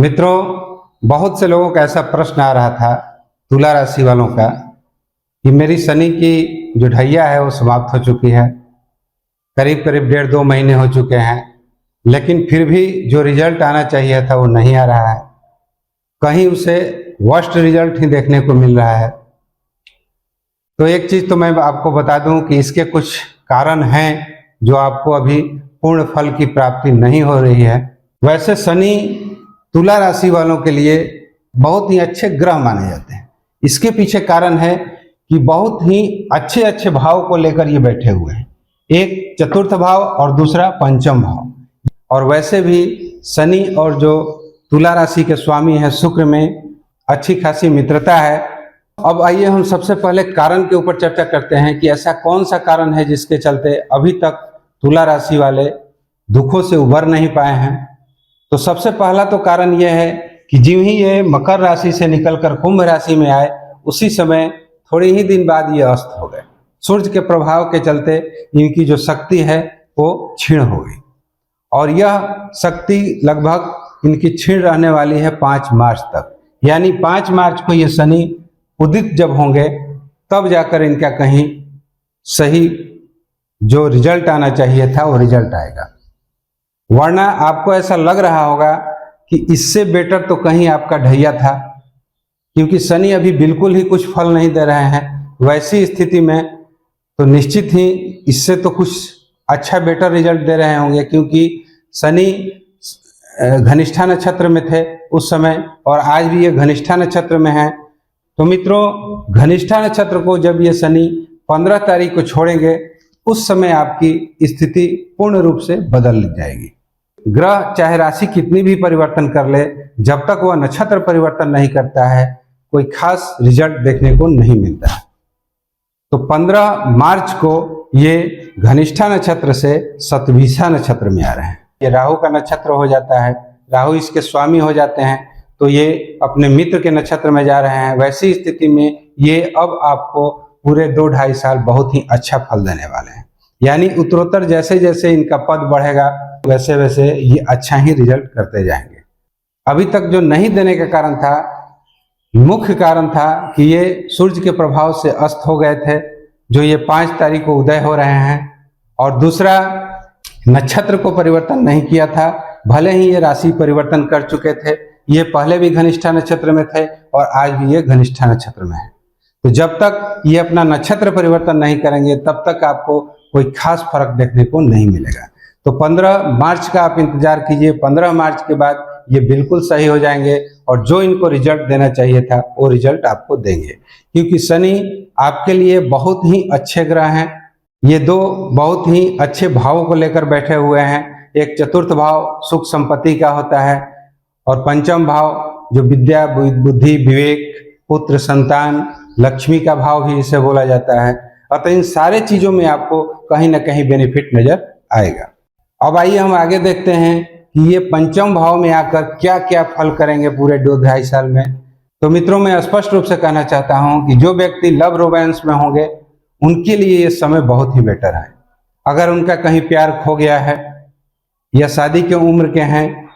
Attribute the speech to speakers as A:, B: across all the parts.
A: मित्रों, बहुत से लोगों का ऐसा प्रश्न आ रहा था तुला राशि वालों का कि मेरी शनि की जो ढैया है वो समाप्त हो चुकी है। करीब करीब 1.5-2 महीने हो चुके हैं, लेकिन फिर भी जो रिजल्ट आना चाहिए था वो नहीं आ रहा है। कहीं उसे वर्स्ट रिजल्ट ही देखने को मिल रहा है। तो एक चीज तो मैं आपको बता दूं कि इसके कुछ कारण हैं जो आपको अभी पूर्ण फल की प्राप्ति नहीं हो रही है। वैसे शनि तुला राशि वालों के लिए बहुत ही अच्छे ग्रह माने जाते हैं। इसके पीछे कारण है कि बहुत ही अच्छे अच्छे भाव को लेकर ये बैठे हुए हैं। एक चतुर्थ भाव और दूसरा पंचम भाव। और वैसे भी शनि और जो तुला राशि के स्वामी हैं शुक्र में अच्छी खासी मित्रता है। अब आइए हम सबसे पहले कारण के ऊपर चर्चा करते हैं कि ऐसा कौन सा कारण है जिसके चलते अभी तक तुला राशि वाले दुखों से उबर नहीं पाए हैं। तो सबसे पहला तो कारण यह है कि ज्यों ही ये मकर राशि से निकलकर कुंभ राशि में आए, उसी समय थोड़े ही दिन बाद ये अस्त हो गए। सूर्य के प्रभाव के चलते इनकी जो शक्ति है वो क्षीण हो गई, और यह शक्ति लगभग इनकी क्षीण रहने वाली है 5 मार्च तक। यानी 5 मार्च को ये शनि उदित जब होंगे तब जाकर इनका कहीं सही जो रिजल्ट आना चाहिए था वो रिजल्ट आएगा। वरना आपको ऐसा लग रहा होगा कि इससे बेटर तो कहीं आपका ढैया था, क्योंकि शनि अभी बिल्कुल ही कुछ फल नहीं दे रहे हैं। वैसी स्थिति में तो निश्चित ही इससे तो कुछ अच्छा बेटर रिजल्ट दे रहे होंगे, क्योंकि शनि घनिष्ठा नक्षत्र में थे उस समय, और आज भी ये घनिष्ठा नक्षत्र में है। तो मित्रों, घनिष्ठा नक्षत्र को जब ये शनि 15 तारीख को छोड़ेंगे, उस समय आपकी स्थिति पूर्ण रूप से बदल जाएगी। ग्रह चाहे राशि कितनी भी परिवर्तन कर ले, जब तक वह नक्षत्र परिवर्तन नहीं करता है कोई खास रिजल्ट देखने को नहीं मिलता है। तो 15 मार्च को ये घनिष्ठा नक्षत्र से शतभिषा नक्षत्र में आ रहे हैं। ये राहु का नक्षत्र हो जाता है, राहु इसके स्वामी हो जाते हैं, तो ये अपने मित्र के नक्षत्र में जा रहे हैं। वैसी स्थिति में ये अब आपको पूरे 2-2.5 साल बहुत ही अच्छा फल देने वाले हैं। यानी उत्तरोत्तर जैसे जैसे इनका पद बढ़ेगा वैसे वैसे ये अच्छा ही रिजल्ट करते जाएंगे। अभी तक जो नहीं देने का कारण था, मुख्य कारण था कि ये सूर्य के प्रभाव से अस्त हो गए थे, जो ये 5 तारीख को उदय हो रहे हैं। और दूसरा, नक्षत्र को परिवर्तन नहीं किया था। भले ही ये राशि परिवर्तन कर चुके थे, ये पहले भी घनिष्ठा नक्षत्र में थे और आज भी ये घनिष्ठा नक्षत्र में है। तो जब तक ये अपना नक्षत्र परिवर्तन नहीं करेंगे तब तक आपको कोई खास फर्क देखने को नहीं मिलेगा। तो 15 मार्च का आप इंतजार कीजिए। 15 मार्च के बाद ये बिल्कुल सही हो जाएंगे और जो इनको रिजल्ट देना चाहिए था वो रिजल्ट आपको देंगे, क्योंकि शनि आपके लिए बहुत ही अच्छे ग्रह हैं। ये 2 बहुत ही अच्छे भावों को लेकर बैठे हुए हैं। एक चतुर्थ भाव सुख संपत्ति का होता है, और पंचम भाव जो विद्या, बुद्धि, विवेक, पुत्र, संतान, लक्ष्मी का भाव भी इसे बोला जाता है। अतः इन सारे चीजों में आपको कहीं ना कहीं बेनिफिट नजर आएगा। अब आइए हम आगे देखते हैं कि ये पंचम भाव में आकर क्या क्या फल करेंगे पूरे 2-2.5 साल में। तो मित्रों, मैं स्पष्ट रूप से कहना चाहता हूं कि जो व्यक्ति लव रोमांस में होंगे उनके लिए ये समय बहुत ही बेटर है। अगर उनका कहीं प्यार खो गया है या शादी की उम्र के हैं,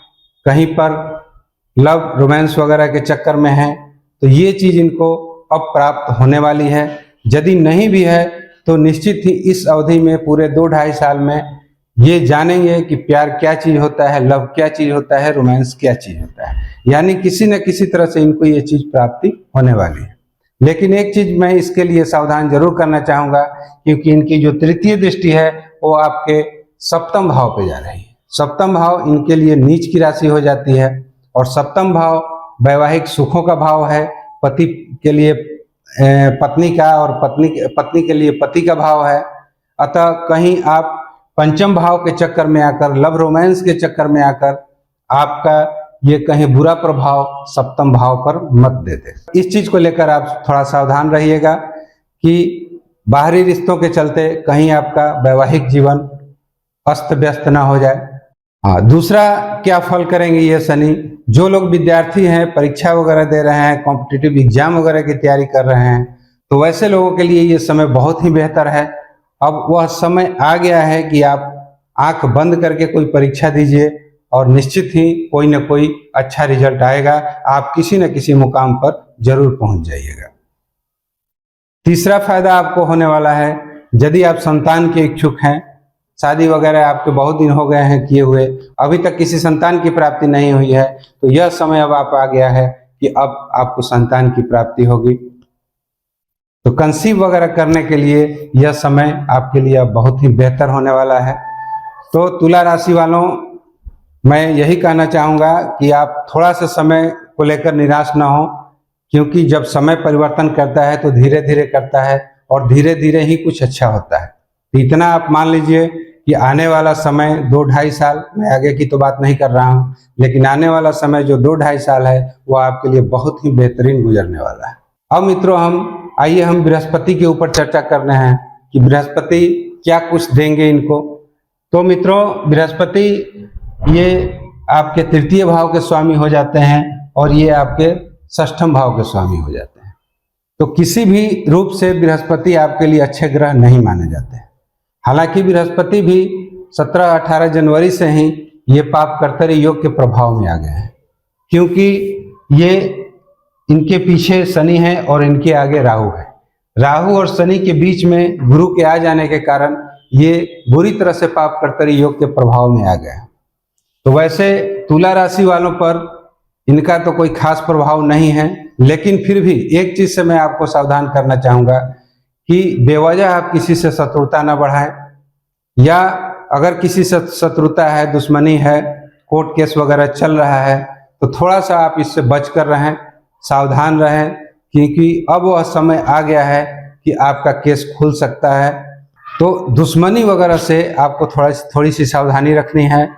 A: कहीं पर लव रोमांस वगैरह के चक्कर में हैं, तो ये चीज इनको अब प्राप्त होने वाली है। यदि नहीं भी है तो निश्चित ही इस अवधि में पूरे 2-2.5 साल में ये जानेंगे कि प्यार क्या चीज होता है, लव क्या चीज होता है, रोमांस क्या चीज होता है। यानी किसी न किसी तरह से इनको ये चीज प्राप्ति होने वाली है। लेकिन एक चीज मैं इसके लिए सावधान जरूर करना चाहूंगा, क्योंकि इनकी जो तृतीय दृष्टि है वो आपके सप्तम भाव पे जा रही है। सप्तम भाव इनके लिए नीच की राशि हो जाती है, और सप्तम भाव वैवाहिक सुखों का भाव है। पति के लिए पत्नी का, और पत्नी के लिए पति का भाव है। अतः कहीं आप पंचम भाव के चक्कर में आकर, लव रोमांस के चक्कर में आकर आपका ये कहीं बुरा प्रभाव सप्तम भाव पर मत दे दे। इस चीज को लेकर आप थोड़ा सावधान रहिएगा कि बाहरी रिश्तों के चलते कहीं आपका वैवाहिक जीवन अस्त व्यस्त ना हो जाए। दूसरा क्या फल करेंगे ये शनि? जो लोग विद्यार्थी हैं, परीक्षा वगैरह दे रहे हैं, कॉम्पिटिटिव एग्जाम वगैरह की तैयारी कर रहे हैं, तो वैसे लोगों के लिए ये समय बहुत ही बेहतर है। अब वह समय आ गया है कि आप आंख बंद करके कोई परीक्षा दीजिए और निश्चित ही कोई ना कोई अच्छा रिजल्ट आएगा, आप किसी न किसी मुकाम पर जरूर पहुंच जाइएगा। तीसरा फायदा आपको होने वाला है, यदि आप संतान के इच्छुक हैं, शादी वगैरह आपके बहुत दिन हो गए हैं किए हुए, अभी तक किसी संतान की प्राप्ति नहीं हुई है, तो यह समय अब आप आ गया है कि अब आपको संतान की प्राप्ति होगी। तो कंसीव वगैरह करने के लिए यह समय आपके लिए अब बहुत ही बेहतर होने वाला है। तो तुला राशि वालों, मैं यही कहना चाहूँगा कि आप थोड़ा सा समय को लेकर निराश ना हो, क्योंकि जब समय परिवर्तन करता है तो धीरे धीरे करता है और धीरे धीरे ही कुछ अच्छा होता है। तो इतना आप मान लीजिए कि आने वाला समय 2-2.5 साल, मैं आगे की तो बात नहीं कर रहा हूँ, लेकिन आने वाला समय जो 2-2.5 साल है वो आपके लिए बहुत ही बेहतरीन गुजरने वाला है। अब मित्रों, आइए हम बृहस्पति के ऊपर चर्चा करने हैं कि बृहस्पति क्या कुछ देंगे इनको। तो मित्रों, बृहस्पति ये आपके तृतीय भाव के स्वामी हो जाते हैं और ये आपके षष्ठम भाव के स्वामी हो जाते हैं। तो किसी भी रूप से बृहस्पति आपके लिए अच्छे ग्रह नहीं माने जाते हैं। हालांकि बृहस्पति भी 17-18 जनवरी से ही ये पाप कर्तरी योग के प्रभाव में आ गए हैं, क्योंकि ये इनके पीछे शनि है और इनके आगे राहु है। राहु और शनि के बीच में गुरु के आ जाने के कारण ये बुरी तरह से पाप कर्तरी योग के प्रभाव में आ गए हैं। तो वैसे तुला राशि वालों पर इनका तो कोई खास प्रभाव नहीं है, लेकिन फिर भी एक चीज से मैं आपको सावधान करना चाहूंगा कि बेवजह आप किसी से शत्रुता न बढ़ाएं, या अगर किसी से शत्रुता है, दुश्मनी है, कोर्ट केस वगैरह चल रहा है, तो थोड़ा सा आप इससे बच कर रहें, सावधान रहें, क्योंकि अब वह समय आ गया है कि आपका केस खुल सकता है। तो दुश्मनी वगैरह से आपको थोड़ी सी सावधानी रखनी है।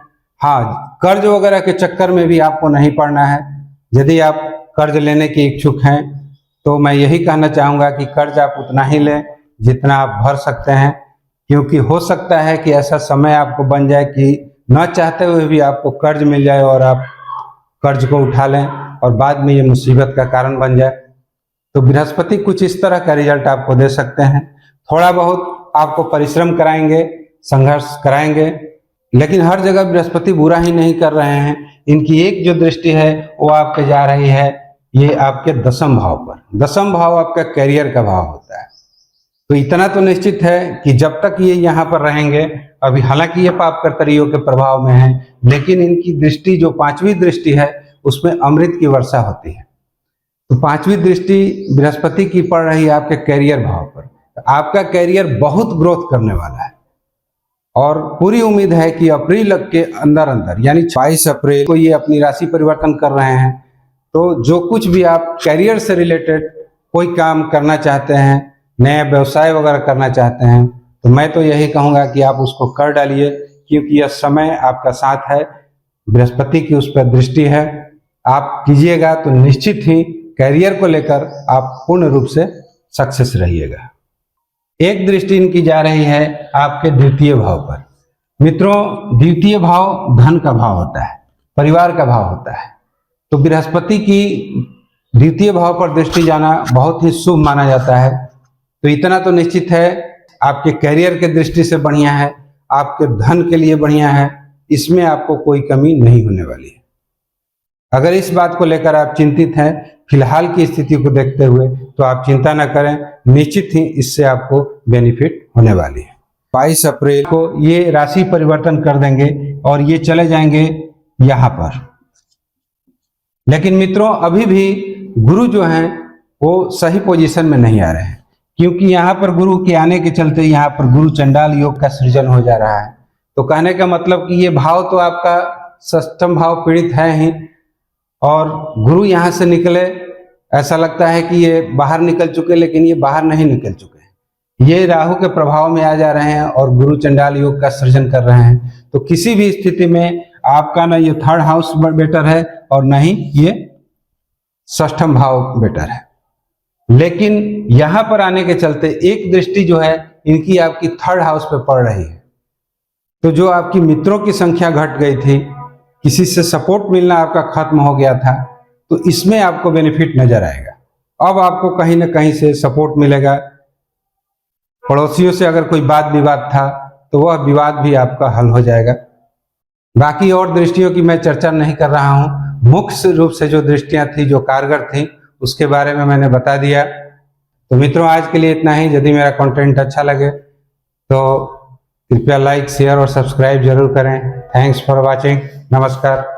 A: हाँ, कर्ज वगैरह के चक्कर में भी आपको नहीं पड़ना है। यदि आप कर्ज लेने के इच्छुक हैं तो मैं यही कहना चाहूँगा कि कर्ज आप उतना ही लें जितना आप भर सकते हैं, क्योंकि हो सकता है कि ऐसा समय आपको बन जाए कि न चाहते हुए भी आपको कर्ज मिल जाए और आप कर्ज को उठा लें और बाद में ये मुसीबत का कारण बन जाए। तो बृहस्पति कुछ इस तरह का रिजल्ट आपको दे सकते हैं। थोड़ा बहुत आपको परिश्रम कराएंगे, संघर्ष कराएंगे, लेकिन हर जगह बृहस्पति बुरा ही नहीं कर रहे हैं। इनकी एक जो दृष्टि है वो आप पे जा रही है, ये आपके दशम भाव पर। दशम भाव आपका कैरियर का भाव होता है। तो इतना तो निश्चित है कि जब तक ये यहाँ पर रहेंगे, अभी हालांकि ये पाप कर्तरी योग के प्रभाव में है, लेकिन इनकी दृष्टि जो 5वीं दृष्टि है उसमें अमृत की वर्षा होती है। तो 5वीं दृष्टि बृहस्पति की पड़ रही है आपके कैरियर भाव पर। तो आपका कैरियर बहुत ग्रोथ करने वाला है और पूरी उम्मीद है कि अप्रैल के अंदर अंदर, यानी 22 अप्रैल को ये अपनी राशि परिवर्तन कर रहे हैं। तो जो कुछ भी आप कैरियर से रिलेटेड कोई काम करना चाहते हैं, नया व्यवसाय वगैरह करना चाहते हैं, तो मैं तो यही कहूँगा कि आप उसको कर डालिए, क्योंकि यह समय आपका साथ है, बृहस्पति की उस पर दृष्टि है। आप कीजिएगा तो निश्चित ही कैरियर को लेकर आप पूर्ण रूप से सक्सेस रहिएगा। एक दृष्टि इनकी जा रही है आपके द्वितीय भाव पर। मित्रों, द्वितीय भाव धन का भाव होता है, परिवार का भाव होता है। तो बृहस्पति की द्वितीय भाव पर दृष्टि जाना बहुत ही शुभ माना जाता है। तो इतना तो निश्चित है, आपके कैरियर के दृष्टि से बढ़िया है, आपके धन के लिए बढ़िया है, इसमें आपको कोई कमी नहीं होने वाली है। अगर इस बात को लेकर आप चिंतित हैं फिलहाल की स्थिति को देखते हुए, तो आप चिंता न करें, निश्चित ही इससे आपको बेनिफिट होने वाली है। 22 अप्रैल को ये राशि परिवर्तन कर देंगे और ये चले जाएंगे यहाँ पर। लेकिन मित्रों, अभी भी गुरु जो हैं वो सही पोजीशन में नहीं आ रहे हैं, क्योंकि यहाँ पर गुरु के आने के चलते यहाँ पर गुरु चंडाल योग का सृजन हो जा रहा है। तो कहने का मतलब कि ये भाव तो आपका षष्ठम भाव पीड़ित है ही, और गुरु यहाँ से निकले, ऐसा लगता है कि ये बाहर निकल चुके, लेकिन ये बाहर नहीं निकल चुके। ये राहु के प्रभाव में आ जा रहे हैं और गुरु चंडाल योग का सृजन कर रहे हैं। तो किसी भी स्थिति में आपका ना ये 3rd हाउस बेटर है और ना ही ये षष्ठम भाव बेटर है। लेकिन यहां पर आने के चलते एक दृष्टि जो है इनकी आपकी 3rd हाउस पे पड़ रही है। तो जो आपकी मित्रों की संख्या घट गई थी, किसी से सपोर्ट मिलना आपका खत्म हो गया था, तो इसमें आपको बेनिफिट नजर आएगा। अब आपको कहीं ना कहीं से सपोर्ट मिलेगा। पड़ोसियों से अगर कोई वाद विवाद था तो वह विवाद भी आपका हल हो जाएगा। बाकी और दृष्टियों की मैं चर्चा नहीं कर रहा हूँ, मुख्य रूप से जो दृष्टियां थी, जो कारगर थी, उसके बारे में मैंने बता दिया। तो मित्रों, आज के लिए इतना ही। यदि मेरा कंटेंट अच्छा लगे तो कृपया लाइक, शेयर और सब्सक्राइब जरूर करें। Thanks for watching. नमस्कार।